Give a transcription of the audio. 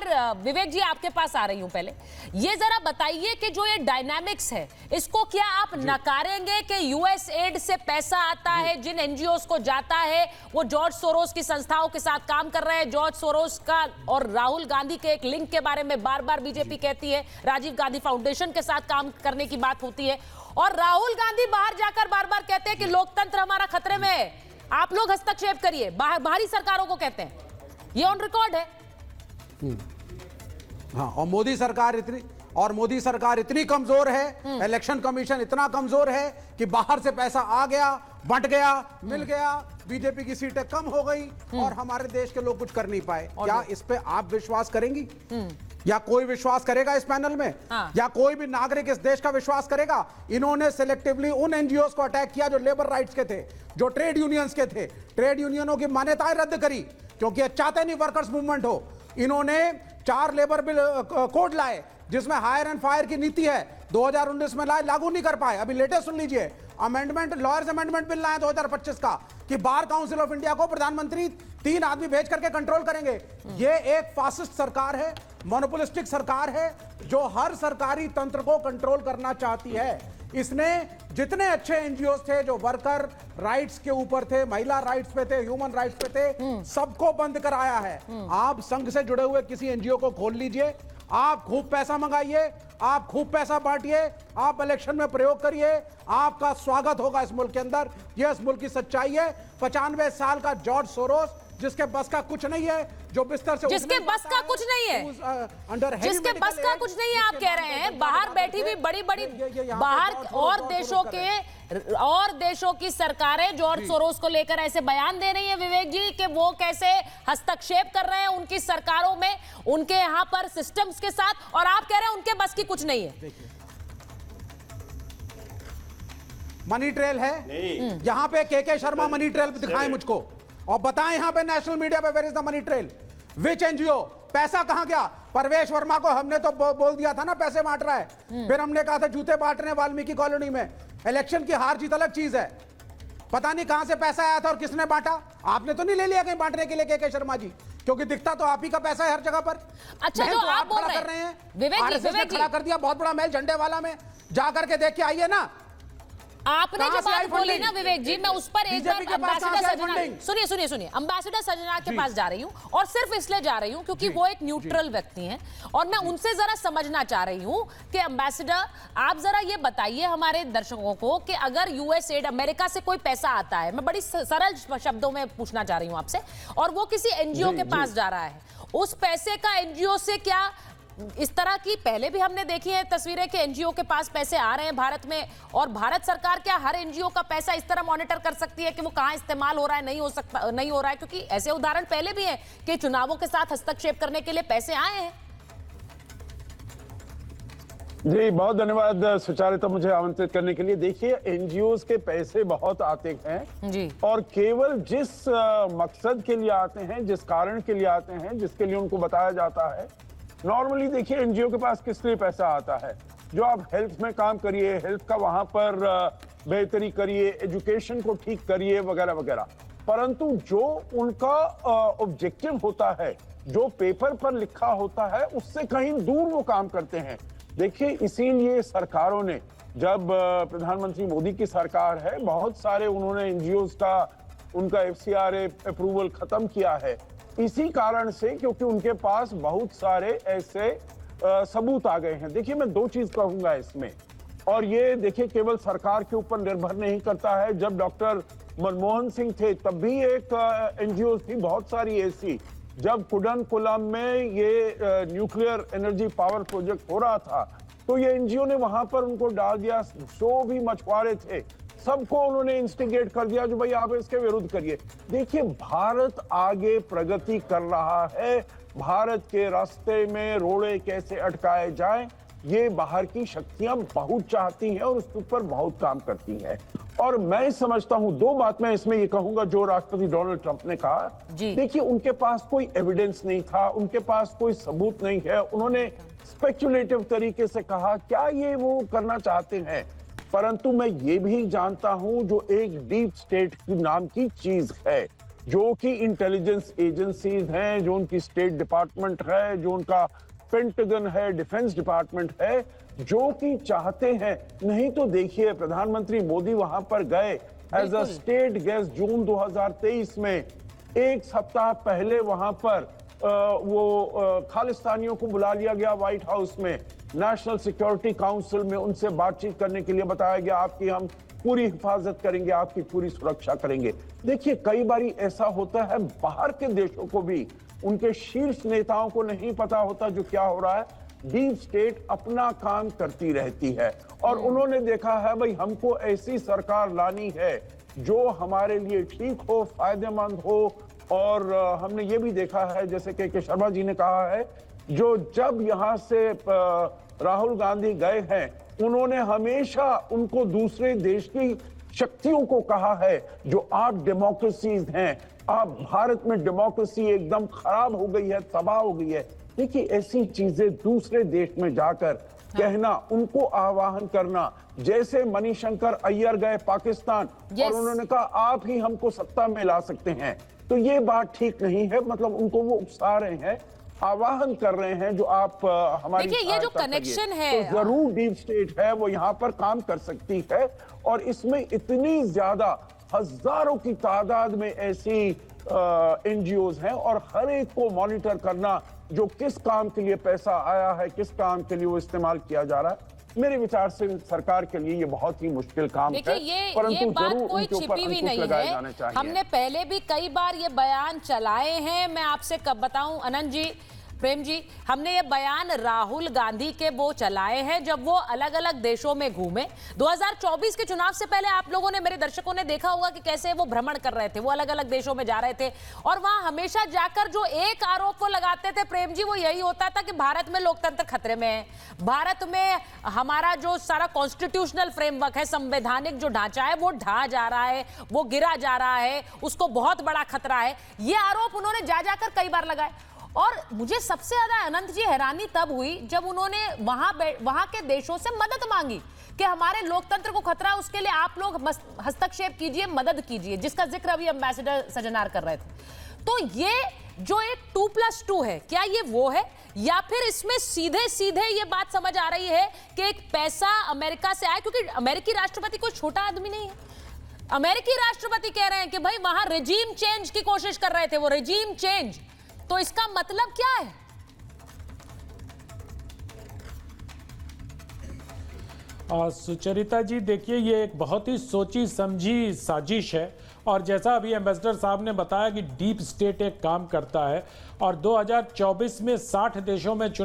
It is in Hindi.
बार विवेक जी आपके पास आ रही हूं। पहले ये जरा बताइए कि जो ये डायनामिक्स है इसको क्या आप नकारेंगे कि यूएस एड से पैसा आता है, जिन एनजीओस को जाता है वो जॉर्ज सोरोस की संस्थाओं के साथ काम कर रहे हैं। जॉर्ज सोरोस का और राहुल गांधी के एक लिंक के बारे में बार बार बीजेपी कहती है, राजीव गांधी फाउंडेशन के साथ काम करने की बात होती है, और राहुल गांधी बाहर जाकर बार बार कहते हैं कि लोकतंत्र हमारा खतरे में है, आप लोग हस्तक्षेप करिए, बाहरी सरकारों को कहते हैं। ये ऑन रिकॉर्ड है। हाँ, और मोदी सरकार इतनी कमजोर है, इलेक्शन कमीशन इतना कमजोर है कि बाहर से पैसा आ गया, बंट गया, मिल गया, बीजेपी की सीटें कम हो गई और हमारे देश के लोग कुछ कर नहीं पाए। क्या इस पे आप विश्वास करेंगी? या कोई विश्वास करेगा इस पैनल में? या कोई भी नागरिक इस देश का विश्वास करेगा? इन्होंने सिलेक्टिवली उन एनजीओस को अटैक किया जो लेबर राइट्स के थे, जो ट्रेड यूनियंस के थे, ट्रेड यूनियनों की मान्यताएं रद्द करी क्योंकि ये चाहते नहीं वर्कर्स मूवमेंट हो। इन्होंने 4 लेबर बिल कोड लाए जिसमें हायर एंड फायर की नीति है, 2019 में लाए, लागू नहीं कर पाए। अभी लेटेस्ट सुन लीजिए, अमेंडमेंट, लॉयर्स अमेंडमेंट बिल लाए 2025 का कि बार काउंसिल ऑफ इंडिया को प्रधानमंत्री 3 आदमी भेज करके कंट्रोल करेंगे। ये एक फासिस्ट सरकार है, मोनोपोलिस्टिक सरकार है जो हर सरकारी तंत्र को कंट्रोल करना चाहती है। इसने जितने अच्छे एनजीओ थे जो वर्कर राइट्स के ऊपर थे, महिला राइट्स पे थे, ह्यूमन राइट्स पे थे, सबको बंद कराया है। आप संघ से जुड़े हुए किसी एनजीओ को खोल लीजिए, आप खूब पैसा मंगाइए, आप खूब पैसा बांटिए, आप इलेक्शन में प्रयोग करिए, आपका स्वागत होगा इस मुल्क के अंदर। यह इस मुल्क की सच्चाई है। 95 साल का जॉर्ज सोरोस जिसके बस का कुछ नहीं है, जो बिस्तर से जिसके बस का कुछ नहीं है, जिसके बस का कुछ नहीं है, आप कह रहे हैं बाहर बैठी हुई बड़ी बड़ी बाहर और देशों की सरकारें जॉर्ज सोरोस को लेकर ऐसे बयान दे रही हैं विवेक जी कि वो कैसे हस्तक्षेप कर रहे हैं उनकी सरकारों में, उनके यहां पर सिस्टम्स के साथ, और आप कह रहे हैं उनके बस की कुछ नहीं है। मनी ट्रेल है यहां पे, के शर्मा मनी ट्रेल दिखाएं मुझको और बताएं यहां पे नेशनल मीडिया पे, where is the money trail, which NGO, पैसा कहां गया? परवेश वर्मा को हमने तो बोल दिया था ना पैसे बांट रहा है, फिर हमने कहा था जूते बांट रहे हैं वाल्मीकि कॉलोनी में। इलेक्शन की हार जीत अलग चीज है, पता नहीं कहां से पैसा आया था और किसने बांटा। आपने तो नहीं ले लिया कहीं बांटने के लिए के शर्मा जी, क्योंकि दिखता तो आप ही का पैसा है हर जगह पर। अच्छा, जो तो आप बोल खड़ा कर रहे हैं, विवेक जी खड़ा कर दिया बहुत बड़ा महल झंडे वाला में, जाकर के देख के आइए ना। आपने जो बात बोली ना विवेक जी, मैं उस पर एक बार अंबेसडर सजना, सुनिए, अंबेसडर सजना के पास जा रही हूं, और सिर्फ इसलिए जा रही हूं क्योंकि वो एक न्यूट्रल व्यक्ति हैं और मैं उनसे जरा समझना चाह रही हूं कि अंबेसडर आप जरा ये बताइए हमारे दर्शकों को कि अगर यूएस एड, अमेरिका से कोई पैसा आता है, मैं बड़ी सरल शब्दों में पूछना चाह रही हूं आपसे, और वो किसी एनजीओ के पास जा रहा है, उस पैसे का एनजीओ से क्या, इस तरह की पहले भी हमने देखी है तस्वीरें कि एनजीओ के पास पैसे आ रहे हैं भारत में, और भारत सरकार क्या हर एनजीओ का पैसा इस तरह मॉनिटर कर सकती है कि वो कहां इस्तेमाल हो रहा है, नहीं हो रहा है? क्योंकि ऐसे उदाहरण पहले भी हैं कि चुनावों के साथ हस्तक्षेप करने के लिए पैसे आए हैं। जी बहुत धन्यवाद सुचारिता, मुझे आमंत्रित करने के लिए। देखिए, एनजीओज के पैसे बहुत आते हैं जी, और केवल जिस मकसद के लिए आते हैं, जिस कारण के लिए आते हैं, जिसके लिए उनको बताया जाता है। नॉर्मली देखिए एनजीओ के पास किस लिए पैसा आता है? जो आप हेल्थ में काम करिए, हेल्थ का वहां पर बेहतरी करिए, एजुकेशन को ठीक करिए, वगैरह वगैरह। परंतु जो उनका ऑब्जेक्टिव होता है, जो पेपर पर लिखा होता है, उससे कहीं दूर वो काम करते हैं। देखिए, इसीलिए सरकारों ने, जब प्रधानमंत्री मोदी की सरकार है, बहुत सारे उन्होंने एनजीओज का उनका एफसीआरए अप्रूवल खत्म किया है, इसी कारण से, क्योंकि उनके पास बहुत सारे ऐसे सबूत आ गए हैं। देखिए, मैं 2 चीज कहूंगा इसमें, और ये देखिए केवल सरकार के ऊपर निर्भर नहीं करता है। जब डॉक्टर मनमोहन सिंह थे तब भी एक एनजीओ थी, बहुत सारी ऐसी, जब कुडनकुलम में ये न्यूक्लियर एनर्जी पावर प्रोजेक्ट हो रहा था, तो ये एनजीओ ने वहां पर उनको डाल दिया। जो भी मछुआरे थे सबको उन्होंने इंस्टिगेट कर दिया, जो भाई आप इसके विरुद्ध करिए। देखिए, भारत आगे प्रगति कर रहा है, भारत के रास्ते में रोड़े कैसे अटकाए जाएं, ये बाहर की शक्तियां बहुत चाहती हैं और उसके ऊपर बहुत काम करती हैं। और मैं समझता हूं, 2 बात मैं इसमें ये कहूंगा जो राष्ट्रपति डोनाल्ड ट्रंप ने कहा। देखिए, उनके पास कोई एविडेंस नहीं था, उनके पास कोई सबूत नहीं है, उन्होंने स्पेक्युलेटिव तरीके से कहा, क्या ये वो करना चाहते हैं? परंतु मैं ये भी जानता हूं, जो एक डीप स्टेट की नाम की चीज है, जो कि इंटेलिजेंस एजेंसीज हैं, जो उनकी स्टेट डिपार्टमेंट है, जो उनका पेंटागन है, डिफेंस डिपार्टमेंट है, जो कि चाहते हैं। नहीं तो देखिए, प्रधानमंत्री मोदी वहां पर गए एज अ स्टेट गेस्ट जून 2023 में। एक सप्ताह पहले वहां पर खालिस्तानियों को बुला लिया गया व्हाइट हाउस में, नेशनल सिक्योरिटी काउंसिल में उनसे बातचीत करने के लिए बताया गया, आपकी हम पूरी हिफाजत करेंगे, आपकी पूरी सुरक्षा करेंगे। देखिए, कई बारी ऐसा होता है, बाहर के देशों को भी, उनके शीर्ष नेताओं को नहीं पता होता जो क्या हो रहा है। डीप स्टेट अपना काम करती रहती है और उन्होंने देखा है, भाई हमको ऐसी सरकार लानी है जो हमारे लिए ठीक हो, फायदेमंद हो। और हमने ये भी देखा है, जैसे के शर्मा जी ने कहा है, जो जब यहां से राहुल गांधी गए हैं, उन्होंने हमेशा उनको दूसरे देश की शक्तियों को कहा है, जो आप डेमोक्रेसीज हैं, आप भारत में डेमोक्रेसी एकदम खराब हो गई है, तबाह हो गई है। देखिए, ऐसी चीजें दूसरे देश में जाकर कहना, उनको आह्वान करना, जैसे मणिशंकर अय्यर गए पाकिस्तान और उन्होंने कहा आप ही हमको सत्ता में ला सकते हैं, तो ये बात ठीक नहीं है। मतलब उनको वो उकसा रहे हैं, आवाहन कर रहे हैं, जो आप हमारी देखिए, ये जो कनेक्शन है, तो जरूर डीप स्टेट है वो यहाँ पर काम कर सकती है। और इसमें इतनी ज्यादा हजारों की तादाद में ऐसी एनजीओज हैं, और हर एक को मॉनिटर करना, जो किस काम के लिए पैसा आया है, किस काम के लिए वो इस्तेमाल किया जा रहा है, मेरे विचार से सरकार के लिए ये बहुत ही मुश्किल काम है। ये बात कोई छिपी हुई नहीं है। हमने पहले भी कई बार ये बयान चलाए हैं। मैं आपसे कब बताऊं अनंत जी, प्रेम जी, हमने ये बयान राहुल गांधी के वो चलाए हैं जब वो अलग अलग देशों में घूमे। 2024 के चुनाव से पहले आप लोगों ने, मेरे दर्शकों ने देखा होगा कि कैसे वो भ्रमण कर रहे थे, वो अलग अलग देशों में जा रहे थे और वहां हमेशा जाकर जो एक आरोप वो लगाते थे प्रेम जी, वो यही होता था कि भारत में लोकतंत्र खतरे में है, भारत में हमारा जो सारा कॉन्स्टिट्यूशनल फ्रेमवर्क है, संवैधानिक जो ढांचा है, वो ढहा जा रहा है, वो गिरा जा रहा है, उसको बहुत बड़ा खतरा है। ये आरोप उन्होंने जा जाकर कई बार लगाए। और मुझे सबसे ज्यादा अनंत जी हैरानी तब हुई जब उन्होंने वहां के देशों से मदद मांगी कि हमारे लोकतंत्र को खतरा है, उसके लिए आप लोग हस्तक्षेप कीजिए, मदद कीजिए, जिसका जिक्र अभी एम्बेसडर सजनार कर रहे थे। तो ये जो एक 2+2 है, क्या ये वो है, या फिर इसमें सीधे सीधे ये बात समझ आ रही है कि एक पैसा अमेरिका से आया, क्योंकि अमेरिकी राष्ट्रपति कोई छोटा आदमी नहीं है। अमेरिकी राष्ट्रपति कह रहे हैं कि भाई वहां रिजीम चेंज की कोशिश कर रहे थे, वो रिजीम चेंज, तो इसका मतलब क्या है? सुचरिता जी, देखिए, ये एक बहुत ही सोची समझी साजिश है और जैसा अभी एम्बेसडर साहब ने बताया कि डीप स्टेट एक काम करता है और 2024 में 60 देशों में